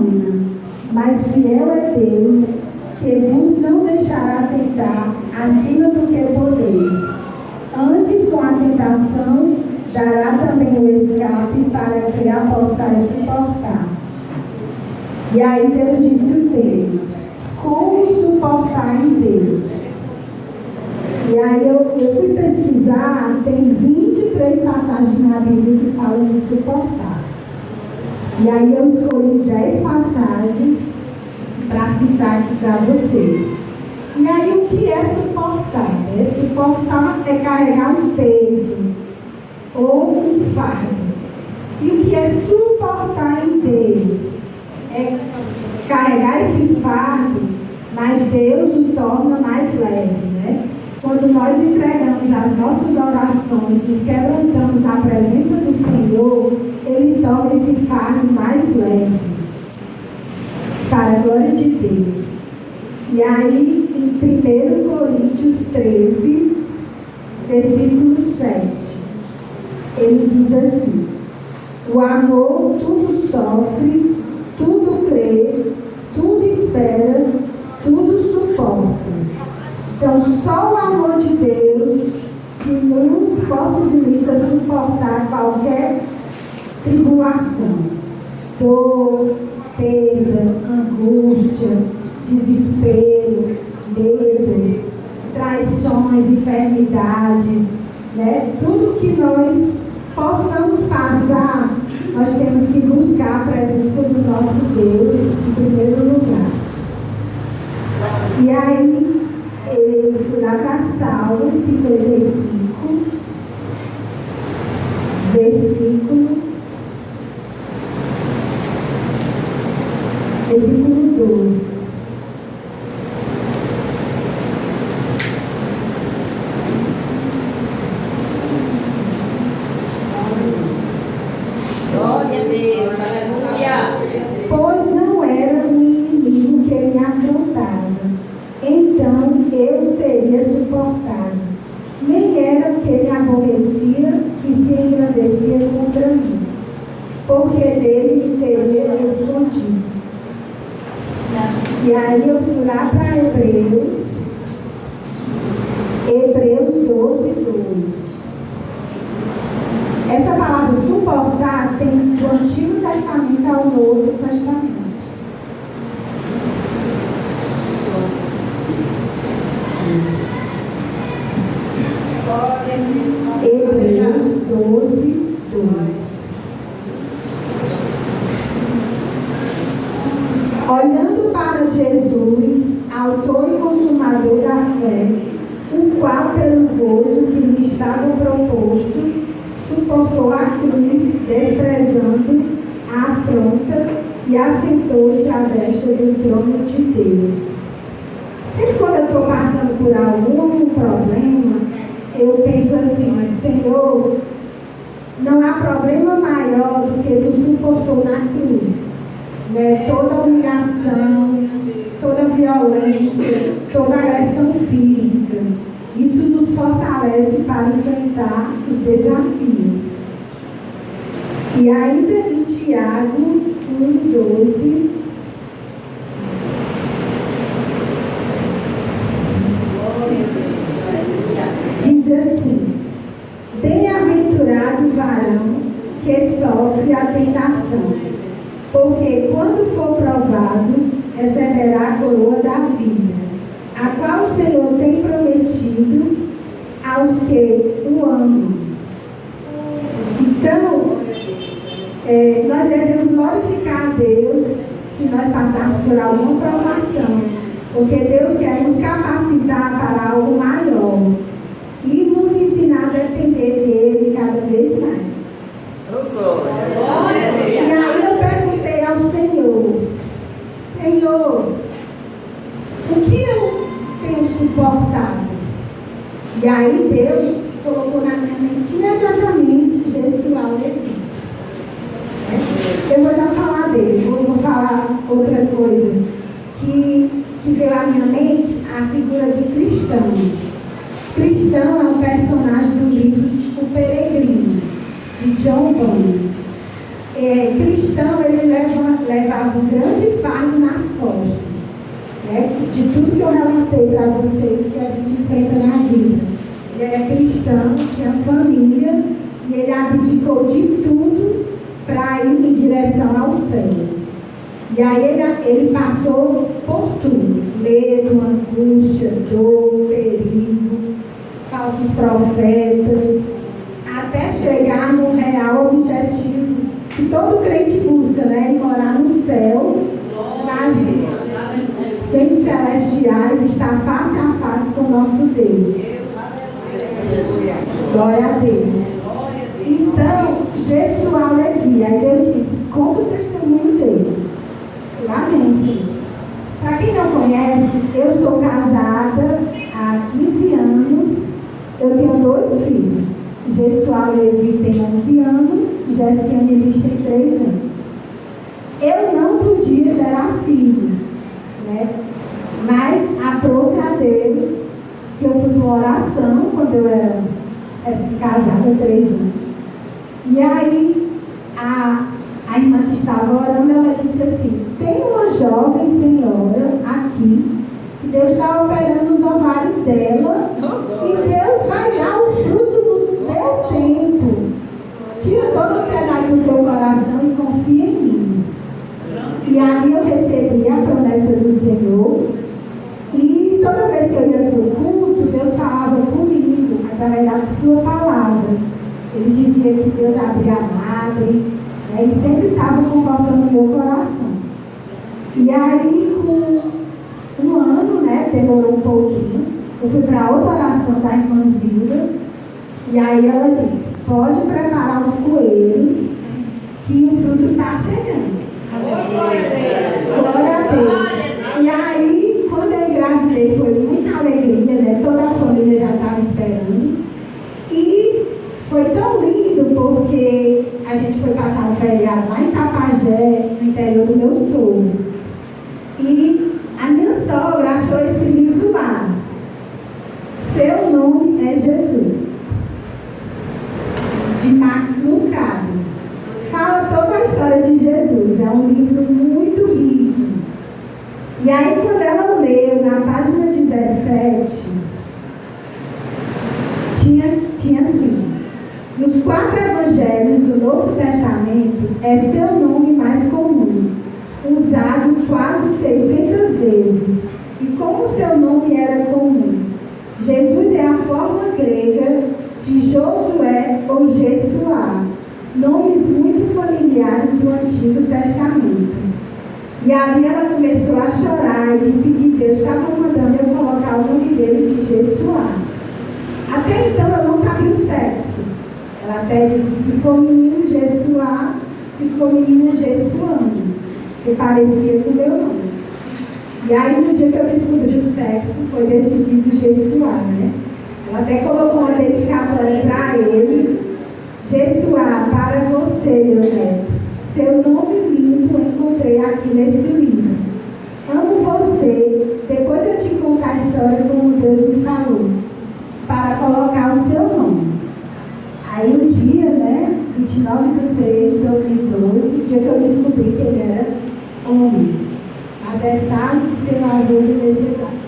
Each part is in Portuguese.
humana, mas fiel é Deus, que vos não deixará tentar acima do que podeis. Antes, com a tentação, dará também o escape para que a possais suportar. E aí Deus disse o tema: como suportar em Deus? E aí eu fui pesquisar, tem 23 passagens na Bíblia que falam de suportar. E aí eu escolhi 10 passagens para citar aqui para vocês. E aí o que é suportar? Suportar é carregar um peso ou um fardo. E o que é suportar em Deus? É carregar esse fardo, mas Deus o torna mais leve, né? Quando nós entregamos as nossas orações, nos quebrantamos na presença do Senhor, Ele torna esse fardo mais leve, para a glória de Deus. E aí, em 1 Coríntios 13, versículo 7, ele diz assim: o amor tudo sofre, tudo crê, tudo espera, tudo suporta. Então, só o amor de Deus que nos possibilita suportar qualquer tribulação, dor, perda, angústia, desespero, medo, traições, enfermidades, né? Tudo que nós possamos passar, nós temos que buscar a presença do nosso Deus em primeiro lugar. E aí, eu fui lá para Salmo 55, versículo 12. Glória a Deus, aleluia. Pois não era o inimigo que me afrontava, então eu teria suportado. Nem era o que me aborrecia e se engrandecia contra mim, porque dele me teria escondido. E aí eu fui lá para Hebreus 12, 2. Essa palavra suportar tem do Antigo Testamento ao Novo Testamento. Hebreus 12, 2. Olhando para Jesus, autor e consumador da fé, o qual, pelo gozo que lhe estava proposto, suportou a cruz, desprezando a afronta, e assentou-se à destra do trono de Deus. Sempre quando eu estou passando por algum problema, eu penso assim: mas Senhor, não há problema maior do que tu suportou na cruz, né? Toda humilhação, toda violência, toda agressão física. Isso nos fortalece para enfrentar os desafios. E ainda em Tiago 1,12, diz assim: bem-aventurado o varão que sofre a tentação, porque quando for provado, receberá a coroa da vida, a qual o Senhor tem prometido aos que o amam. Então, nós devemos glorificar a Deus se nós passarmos por alguma provação, porque Deus quer nos capacitar para algo maior e nos ensinar a depender dele cada vez mais. E aí eu perguntei ao Senhor: Senhor, o que eu tenho suportado? E aí Deus colocou na minha mente imediatamente Jesual Levi. Eu vou já falar dele, vou falar outra coisa que veio à minha mente, a figura de Cristão. Cristão é um personagem do livro O Peregrino, de John Bunyan. Cristão, ele levava um grande abdicou de tudo para ir em direção ao céu. E aí ele passou por tudo: medo, angústia, dor, perigo, falsos profetas, até chegar no real objetivo que todo crente busca, né? Morar no céu, nas bens celestiais, estar face a face com o nosso Deus. Glória a Deus. Então, Jessuá Levi, aí Deus disse: conta o testemunho dele. Amém, Senhor. Para quem não conhece, eu sou casada há 15 anos, eu tenho 2 filhos. Jessuá Levi tem 11 anos, Jessiane Liz tem 3 anos. Eu não podia gerar filhos, né? Mas aprove a Deus que eu fui para uma oração quando eu era casada há 3 anos. E aí, a irmã que estava orando, ela disse assim: tem uma jovem senhora aqui, que Deus está operando os ovários dela, e Deus vai dar o fruto do teu tempo. Tira toda a ansiedade do teu coração e confia em mim. E ali eu recebi a promessa do Senhor, e toda vez que eu ia para o culto, Deus falava comigo, através da sua palavra. Ele dizia que Deus abria a madre, ele sempre estava confortando o meu coração. E aí, com 1 ano, né, demorou um pouquinho, eu fui para outra oração da irmã Zilda, e aí ela disse: pode preparar os coelhos, que o fruto está chegando. Glória a Deus. E aí, quando eu engravidei, foi muita alegria, né? Toda a família já estava esperando. E foi tão lindo porque a gente foi passar um feriado lá em Tapajé, no interior do meu sogro. E a minha sogra achou esse livro lá. Seu Nome é Jesus, de Max Lucado. Fala toda a história de Jesus. É um livro muito rico. E aí, quando ela leu, na página 17, tinha assim: nos 4 evangelhos do Novo Testamento, é seu nome mais comum, usado quase 600 vezes. E como seu nome era comum, Jesus é a forma grega de Josué ou Jessuá, nomes muito familiares do Antigo Testamento. E ali ela começou a chorar e disse que Deus estava mandando eu colocar o nome dele de Jessuá. Até então eu não sabia o sexo. Ela até disse: se for menino, Jessuá; se for menina, Jessuane, que parecia com o meu nome. E aí, no dia que eu descobri o sexo, foi decidido Jessuá, né? Ela até colocou uma dedicatória para ele: Jessuá, para você, meu neto, seu nome lindo eu encontrei aqui nesse livro. Amo você. Depois eu te conto a história como Deus me falou, para colocar o seu nome. Aí o dia, né, 29 de 6 de 2012, o dia que eu descobri que ele era homem, avessado de ser lavador de necessidade.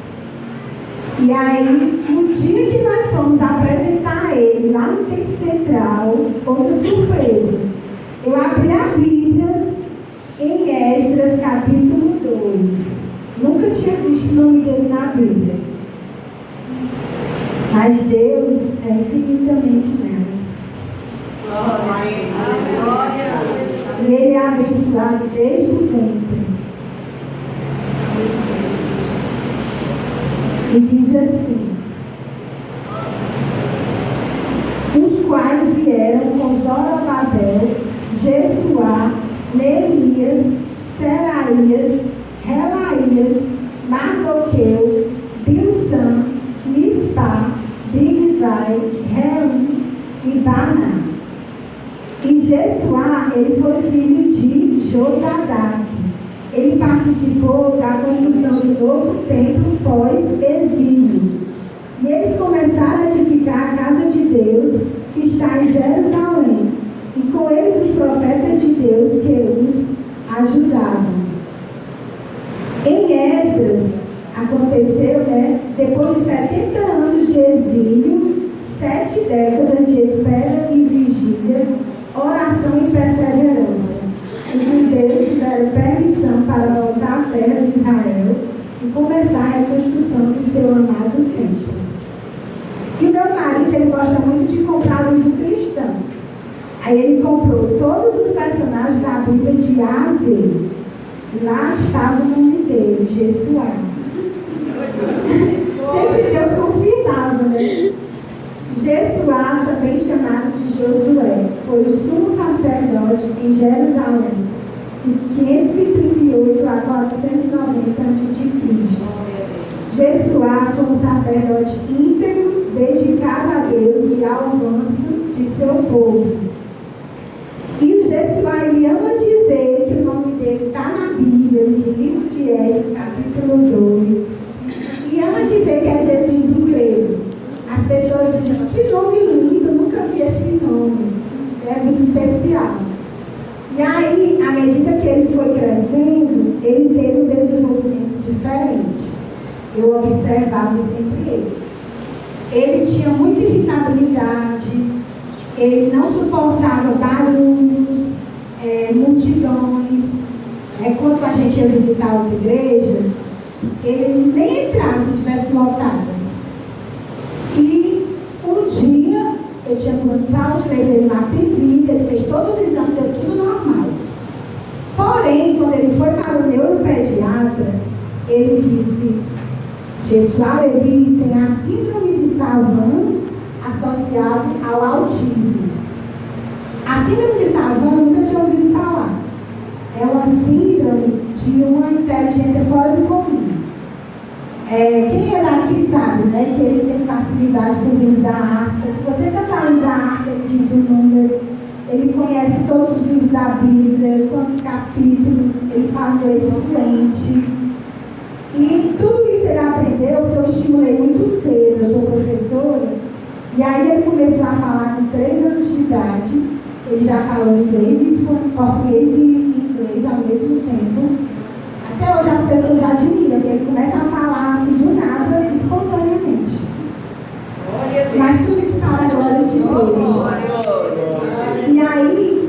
E aí, no dia que nós fomos apresentar ele lá no Tempo Central, outra surpresa, eu abri a Bíblia em Esdras, capítulo 2. Nunca tinha visto o nome dele na Bíblia. Mas Deus é infinitamente mais. E ele é abençoado desde o ventre. E diz assim: os quais vieram com Zorobabel, Jessuá, Neemias, Seraías, Relaías, Mardoqueu, Bilsã, Mispá, Bigvai, Reum e Baná. E Jessuá, ele foi filho de Josadaque. Ele participou da construção do novo templo pós-exílio. E eles começaram a edificar a casa de Deus, que está em Jerusalém. E com eles os profetas de Deus que os ajudavam. Em Esdras, aconteceu, né, depois de 70 anos de exílio, 7 décadas de espera e vigília, Israel e começar a reconstrução do seu amado templo. E o meu marido, ele gosta muito de comprar livro cristão. Aí ele comprou todos os personagens da Bíblia de A a Z. Lá estava o nome dele, Jesuá. Sempre Deus confirmava, né? Jesuá, também chamado de Josué, foi o sumo sacerdote em Jerusalém, de 538 a 490 a.C. Jesuá foi um sacerdote íntegro, dedicado a Deus e ao avanço de seu povo. E o Jesuá, ele ama dizer que o nome dele está na Bíblia, no livro de Esdras, capítulo 2. E ama dizer que é Jesus o grego. As pessoas dizem, que nome lindo, nunca vi esse nome. É muito especial. E aí, à medida que ele foi crescendo, ele teve um desenvolvimento diferente. Eu observava sempre ele. Ele tinha muita irritabilidade, ele não suportava barulhos, multidões. Quando a gente ia visitar outra igreja, ele nem entrava se estivesse lotada. E um dia, eu tinha plano de saúde, levei ele na PV, ele fez todos os exames, deu tudo normal. Porém, quando ele foi para o neuropediatra, ele disse: Jesuá Levi tem a síndrome de Savant associado ao autismo. A síndrome de Savant eu nunca tinha ouvido falar. É uma síndrome de uma inteligência fora do comum. Quem é daqui sabe, né, que ele tem facilidade com os livros da Arca. Se você cantar o livro da Arca, ele diz o número, ele conhece todos os livros da Bíblia, quantos capítulos, ele fala inglês fluente. E tudo isso ele aprendeu porque eu estimulei muito cedo, eu sou professora. E aí ele começou a falar com 3 anos de idade, ele já falou inglês e português e inglês ao mesmo tempo. Até hoje as pessoas admiram, que ele começa a falar assim do nada, espontaneamente. Mas tudo isso para a glória de Deus. E aí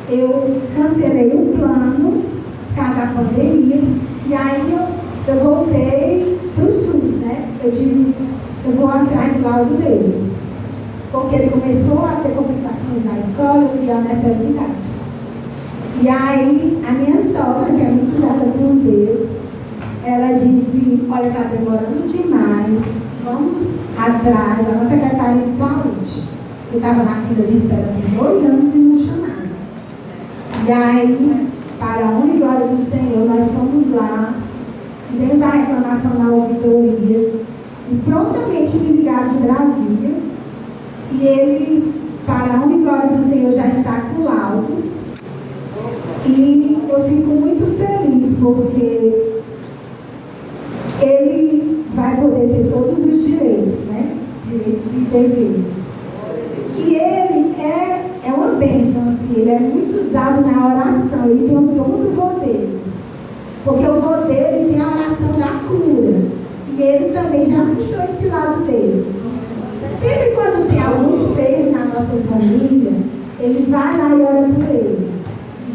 eu cancelei o plano por causa da pandemia. E aí eu voltei para o SUS, né? Eu digo, eu vou atrás do laudo dele. Porque ele começou a ter complicações na escola, eu vi a necessidade. E aí, a minha sogra, que é muito usada por Deus, ela disse: olha, está demorando demais, vamos atrás da nossa secretaria de saúde. Eu estava na fila de espera por 2 anos e não chamaram. E aí, para a honra e glória do Senhor, nós fomos lá, fizemos a reclamação na ouvidoria, e prontamente me ligaram de Brasília, e ele, para a honra e glória do Senhor, já está com o laudo. E eu fico muito feliz porque ele vai poder ter todos os direitos, né? Direitos e deveres. E ele é uma bênção, assim, ele é muito usado na oração, ele tem um dom do vô dele. Porque o vô dele tem a oração da cura. E ele também já puxou esse lado dele. Sempre quando tem algum enfermo na nossa família, ele vai lá e ora por ele.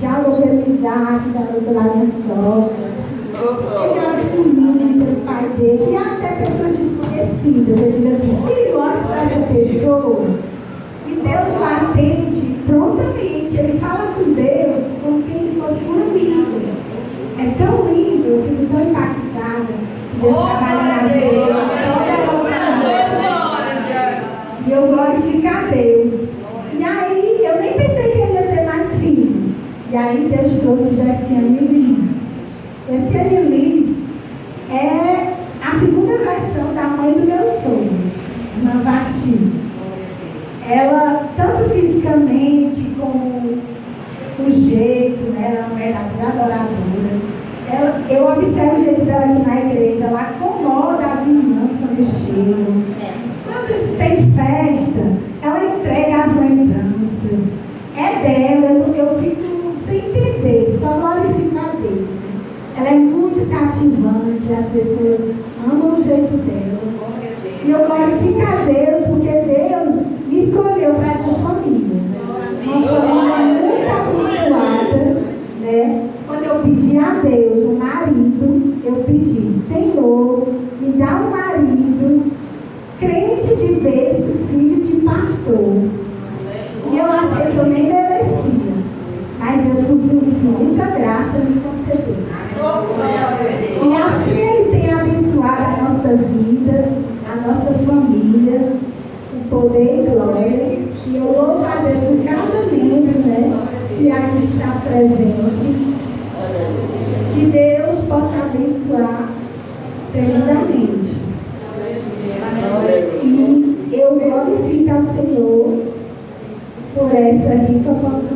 Já orou pelo Isaac, já orou pela minha sogra. Ele ora por mim, pelo pai dele, e até pessoas desconhecidas. Eu digo assim: filho, ora por essa pessoa. E Deus o atende prontamente. Ele fala com Deus como quem fosse um amigo. É tão lindo, eu fico tão impactada. Deus trabalha na vida de Deus. E eu glorifico a Deus. E aí, eu nem pensei que ele ia ter mais filhos. E aí Deus trouxe Jessiane Liz. Jessiane Liz é a segunda versão da mãe do meu sogro, irmã Vasti. Ela, tanto fisicamente como o jeito, né, ela é uma verdadeira adoradora. Eu observo o jeito dela aqui na igreja, ela acomoda as irmãs quando chegam. Quando tem festa, ela entrega as lembranças. É dela, eu fico sem entender, só glorificar a Deus. Ela é muito cativante, as pessoas amam o jeito dela. E eu glorifico a Deus, porque Deus me escolheu para essa família. Uma família muito abençoada, né? Quando eu pedi a Deus um marido, eu pedi, Senhor, me dá um marido, crente de berço, filho de pastor. E eu achei que eu nem merecia. Mas Deus, por sua infinita graça, me concedeu. E assim Ele tem abençoado a nossa vida, a nossa família, o poder e glória. E eu louvo a Deus por cada membro, né, que aqui está presente. Que Deus possa abençoar tremendamente. E eu glorifico ao Senhor por essa rica oportunidade.